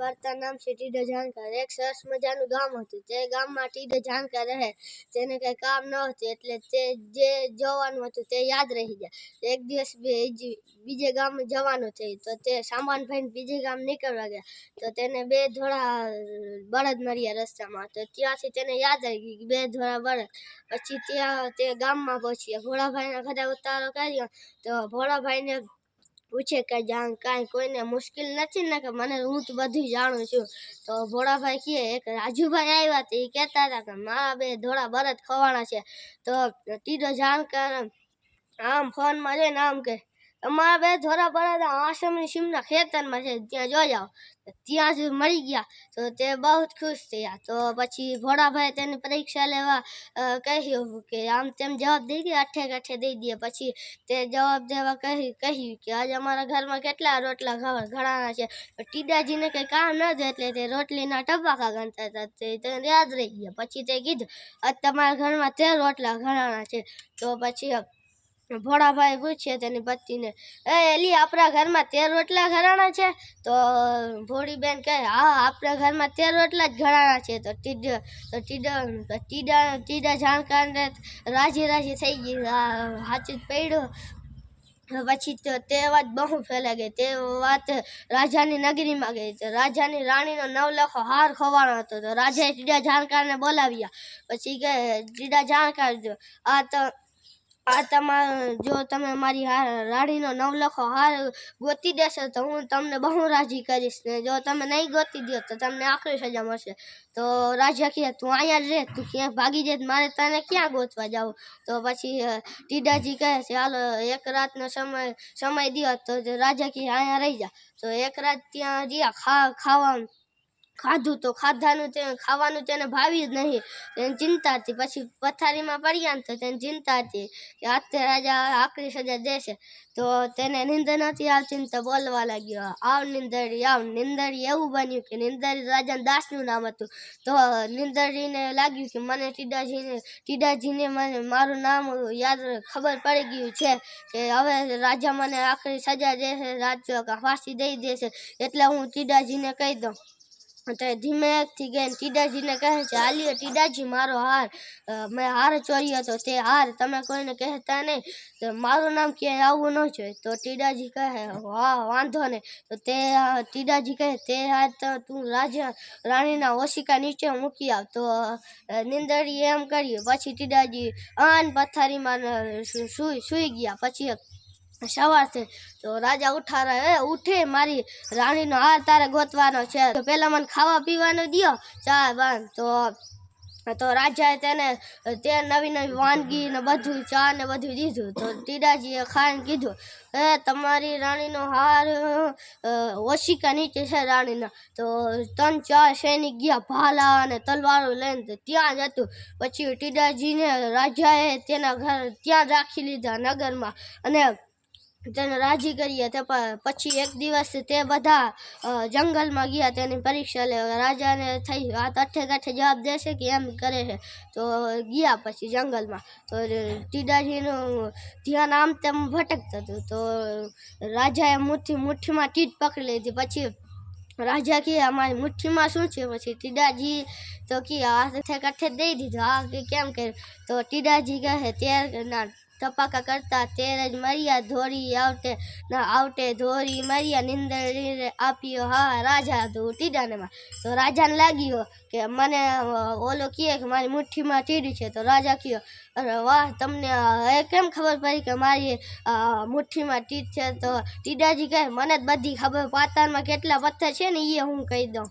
વાર્તા નામ છે ટીડા જાણકાર। એક સરસ મજાનું ગામ હતું। તે ગામમાં ટીડા જાણકાર રહે। તેને કઈ કામ ન હતું એટલે તે જે જોવાનું હતું તે યાદ રહી જાય। એક દિવસ બીજે ગામ જવાનું થયું તો તે સામાન ભરીને બીજે ગામ નીકળવા ગયા તો તેને બે ધોળા બળદ મળ્યા રસ્તામાં। તો ત્યાંથી તેને યાદ આવી ગઈ બે ધોળા બળદ। પછી ત્યાં તે ગામમાં પહોંચ્યા। ભોળાભાઈના ઘરે ઉતારો કર્યો તો ભોળાભાઈને પૂછે કે કાંઈ કોઈને મુશ્કેલ નથી ને? કે મને હું તો બધું જાણું છું। તો ભોળાભાઈ કહે એક રાજુભાઈ આવ્યા તો એ કહેતા હતા કે મારા બે ધોળા બળદ ખવાણા છે। તો ટીડો જાણકાર આમ ફોનમાં જોઈને આમ કહે અમારા બે ધોળા બળદ આસામની સીમના ખેતરમાં છે, ત્યાં જોઈ આવો। ત્યાં જ મળી ગયા તો તે બહુ ખુશ થયા। તો પછી ભોળાભાઈ તેની પરીક્ષા લેવા કહ્યું કે આમ તેમ જવાબ દઈ દે, અઠે કઠે દઈ દે। પછી તે જવાબ દેવા કહ્યું કે આજે અમારા ઘરમાં કેટલા રોટલા ઘડાના છે। ટીડાજીને કંઈ કામ ન હતું એટલે તે રોટલીના ટપાકા ગણતા હતા તે તેને યાદ રહી ગયા। પછી તે કીધું આજ તમારા ઘરમાં 13 રોટલા ઘડાના છે। તો પછી ભોળાભાઈ પૂછે તેની પત્નીને એલી આપણા ઘરમાં 13 રોટલા ઘડાના છે? તો ભોળી બેન કહે હા આપણા ઘરમાં 13 રોટલા જ ઘડાના છે। તો ટીડા જાણકારને રાજી થઈ ગઈ, સાચું જ પડ્યું। પછી તો તે વાત બહુ ફેલાઈ ગઈ। તે વાત રાજાની નગરીમાં ગઈ તો રાજાની રાણીનો 9 લાખો હાર ખોવાનો હતો। તો રાજાએ ટીડા જાણકારને બોલાવ્યા। પછી કે ટીડા જાણકાર જો તમે મારી રાણીનો 9 લાખો હાર ગોતી દેશો તો હું તમને બહુ રાજી કરીશ, ને જો તમે નહીં ગોતી દો તો તમને આખરી સજા મળશે। તો રાજા કહે તું અહીંયા જ રહે, તું ક્યાંક ભાગી જાય મારે તને ક્યાં ગોતવા જાવું? તો પછી ટીડાજી કહે છે હાલો એક રાતનો સમય દો। તો રાજા કહે અહીંયા રહી જા। તો એક રાત ત્યાં રહ્યા, ખાવાનું તેને ભાવ્યું જ નહીં, તેને ચિંતા હતી। પછી પથારીમાં પડ્યા ને તો તેને ચિંતા હતી કે આજે રાજા આકરી સજા દેશે। તો તેને નીંદર નથી આવતી ને તો બોલવા લાગ્યો આવ નીંદરી આવ। નીંદરી એવું બન્યું કે નીંદરી રાજાના દાસનું નામ હતું। તો નીંદરીને લાગ્યું કે મને ટીડાજીને મને મારું નામ યાદ ખબર પડી ગયું છે કે હવે રાજા મને આખરી સજા દેશે, રાજા ફાંસી દઈ દેશે, એટલે હું ટીડાજીને કહી દઉં। તો ધીમેથી ગઈને ટીડાજીને કહે છે હાલ્યો ટીડાજી મારો હાર, મેં હાર ચોર્યો હતો તે હાર તમે કોઈને કહેતા નહીં, તો મારું નામ ક્યાંય આવવું ન જોઈએ। તો ટીડાજી કહે વાંધો નહીં। તો ટીડાજી કહે તે હાર તો તું રાણીના ઓશિકા નીચે મૂકી આવ। તો નીંદરીએ એમ કર્યું। પછી ટીડાજી પથારીમાં સૂઈ ગયા। પછી સવાર થઈ તો રાજા ઉઠે મારી રાણીનો હાર તારે ગોતવાનો છે, તો પેલા મને ખાવા પીવાનું દ્યો, ચા બાન। તો રાજાએ તેને નવી વાનગી ને બધું ચા ને બધું દીધું। તો ટીડાજીએ ખાઈને કીધું તમારી રાણીનો હાર ઓશિકા નીચે છે રાણીના। તો 3-4 સૈનિક ગયા ભાલા અને તલવારો લઈને ત્યાં જ હતું। પછી ટીડાજીને રાજાએ તેના ઘર ત્યાં રાખી લીધા નગરમાં અને તેને રાજી કરીએ। તે પછી એક દિવસ તે બધા જંગલમાં ગયા તેની પરીક્ષા લેવા। રાજાને થઈ વાત અઠે કઠે જવાબ દેશે કે એમ કરે છે। તો ગયા પછી જંગલમાં તો ટીડાજીનું ધ્યાન આમ તેમ ભટકતું હતું। તો રાજાએ મુઠ્ઠીમાં ટીટ પકડી લીધી। પછી રાજા કહે અમારી મુઠ્ઠીમાં શું છે? પછી ટીડાજી તો કહે હાથે કઠે દઈ દીધું। આ કેમ કર્યું? તો ટીડાજી કહે 13 ટપાકા કરતા 13 જ મર્યા, ધોરી આવટે ધોરી મર્યા, નીંદરી આપ્યો હા રાજા તો ટીડાને માં। તો રાજાને લાગ્યું કે મને ઓલો કહે કે મારી મુઠ્ઠીમાં તીડ છે। તો રાજા કહ્યો અરે વાહ તમને કેમ ખબર પડી કે મારી મુઠ્ઠીમાં તીડ છે? તો ટીડાજી કહે મને જ બધી ખબર, પાતાળમાં કેટલા પથ્થર છે ને એ હું કહી દઉં।